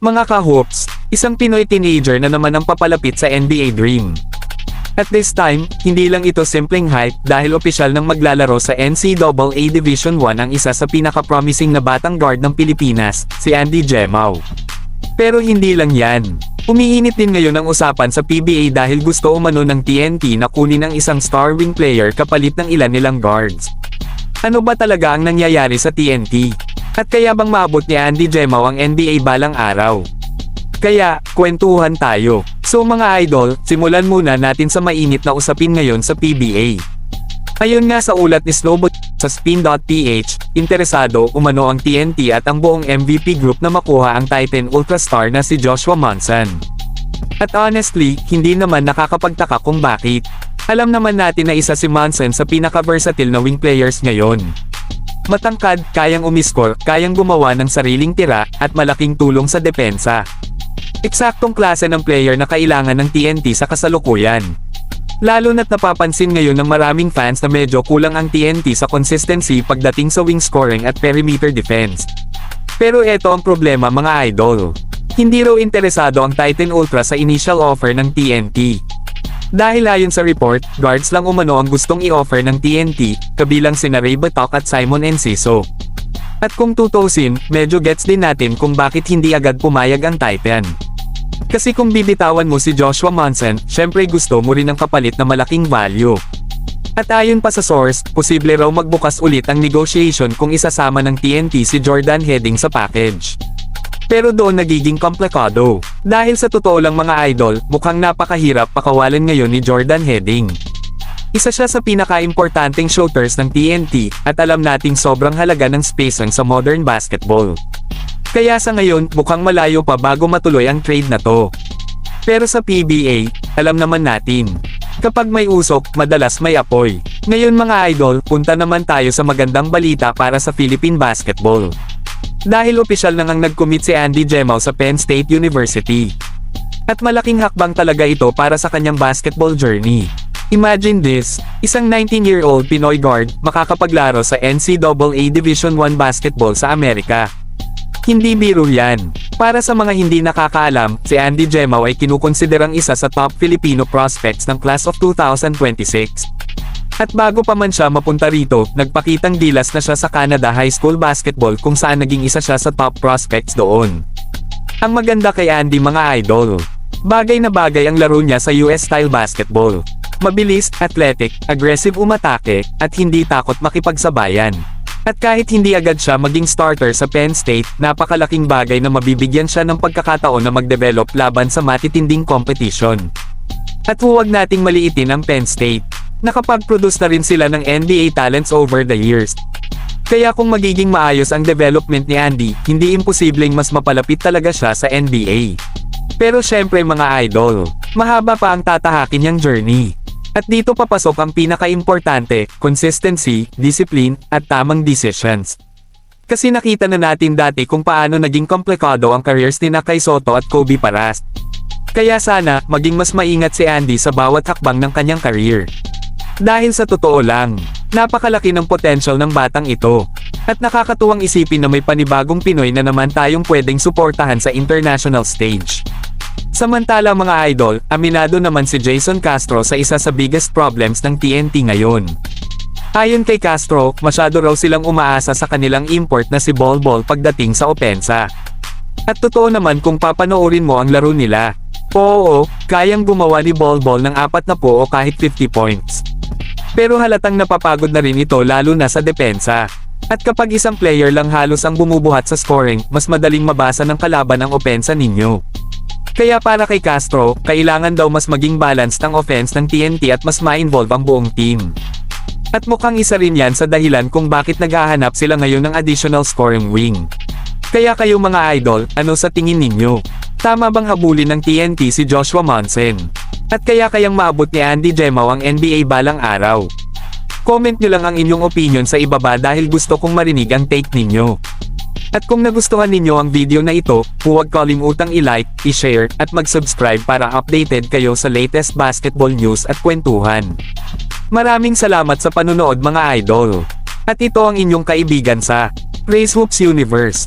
Mga ka-hoops, isang Pinoy teenager na naman ang papalapit sa NBA dream. At this time, hindi lang ito simpleng hype dahil opisyal nang maglalaro sa NCAA Division I ang isa sa pinaka-promising na batang guard ng Pilipinas, si Andy Gemao. Pero hindi lang yan. Umiinit din ngayon ang usapan sa PBA dahil gusto umano ng TNT na kunin ang isang star wing player kapalit ng ilan nilang guards. Ano ba talaga ang nangyayari sa TNT? At kaya bang maabot ni Andy Gemao ang NBA balang araw? Kaya, kwentuhan tayo. So mga idol, simulan muna natin sa mainit na usapin ngayon sa PBA. Ayon nga sa ulat ni Snowball sa spin.ph, interesado umano ang TNT at ang buong MVP group na makuha ang Titan Ultrastar na si Joshua Monson. At honestly, hindi naman nakakapagtaka kung bakit. Alam naman natin na isa si Monson sa pinaka-versatile na wing players ngayon. Matangkad, kayang umiskor, kayang gumawa ng sariling tira, at malaking tulong sa depensa. Eksaktong klase ng player na kailangan ng TNT sa kasalukuyan. Lalo na't napapansin ngayon ng maraming fans na medyo kulang ang TNT sa consistency pagdating sa wing scoring at perimeter defense. Pero eto ang problema mga idol. Hindi raw interesado ang Titan Ultra sa initial offer ng TNT. Dahil ayon sa report, guards lang umano ang gustong i-offer ng TNT, kabilang sina Ray Batok at Simon Enciso. At kung tutusin, medyo gets din natin kung bakit hindi agad pumayag ang Titan. Kasi kung bibitawan mo si Joshua Monson, syempre gusto mo rin ng kapalit na malaking value. At ayon pa sa source, posible raw magbukas ulit ang negotiation kung isasama ng TNT si Jordan Heading sa package. Pero doon nagiging komplikado. Dahil sa totoo lang mga idol, mukhang napakahirap pakawalan ngayon ni Jordan Heading. Isa siya sa pinaka-importanting shooters ng TNT, at alam nating sobrang halaga ng spacing sa modern basketball. Kaya sa ngayon, mukhang malayo pa bago matuloy ang trade na to. Pero sa PBA, alam naman natin, kapag may usok, madalas may apoy. Ngayon mga idol, punta naman tayo sa magandang balita para sa Philippine basketball. Dahil opisyal na ngang nag-commit si Andy Gemao sa Penn State University. At malaking hakbang talaga ito para sa kanyang basketball journey. Imagine this, isang 19-year-old Pinoy guard makakapaglaro sa NCAA Division I basketball sa Amerika. Hindi biro yan. Para sa mga hindi nakakaalam, si Andy Gemao ay kinukonsiderang isa sa top Filipino prospects ng class of 2026. At bago pa man siya mapunta rito, nagpakitang gilas na siya sa Canada High School Basketball kung saan naging isa siya sa top prospects doon. Ang maganda kay Andy mga idol, bagay na bagay ang laro niya sa US style basketball. Mabilis, athletic, aggressive umatake, at hindi takot makipagsabayan. At kahit hindi agad siya maging starter sa Penn State, napakalaking bagay na mabibigyan siya ng pagkakataon na mag-develop laban sa matitinding competition. At huwag nating maliitin ang Penn State. Nakapag-produce na rin sila ng NBA talents over the years. Kaya kung magiging maayos ang development ni Andy, hindi imposibleng mas mapalapit talaga siya sa NBA. Pero syempre mga idol, mahaba pa ang tatahakin niyang journey. At dito papasok ang pinaka-importante, consistency, discipline, at tamang decisions. Kasi nakita na natin dati kung paano naging komplikado ang careers ni Kay Sotto at Kobe Paras. Kaya sana, maging mas maingat si Andy sa bawat hakbang ng kanyang career. Dahil sa totoo lang, napakalaki ng potential ng batang ito. At nakakatuwang isipin na may panibagong Pinoy na naman tayong pwedeng suportahan sa international stage. Samantala mga idol, aminado naman si Jason Castro sa isa sa biggest problems ng TNT ngayon. Ayon kay Castro, masyado raw silang umaasa sa kanilang import na si Bol Bol pagdating sa opensa. At totoo naman kung papanoorin mo ang laro nila. Oo, kayang gumawa ni Bol Bol ng 40 o kahit 50 points. Pero halatang napapagod na rin ito lalo na sa depensa. At kapag isang player lang halos ang bumubuhat sa scoring, mas madaling mabasa ng kalaban ang opensa ninyo. Kaya para kay Castro, kailangan daw mas maging balanced ang offense ng TNT at mas ma-involve ang buong team. At mukhang isa rin yan sa dahilan kung bakit naghahanap sila ngayon ng additional scoring wing. Kaya kayo mga idol, ano sa tingin ninyo? Tama bang habulin ng TNT si Joshua Monson? At kayang maabot ni Andy Gemao ang NBA balang araw? Comment nyo lang ang inyong opinion sa ibaba dahil gusto kong marinig ang take ninyo. At kung nagustuhan ninyo ang video na ito, huwag kalimutang i-like, i-share, at mag-subscribe para updated kayo sa latest basketball news at kwentuhan. Maraming salamat sa panunood mga idol. At ito ang inyong kaibigan sa Race Hoops Universe.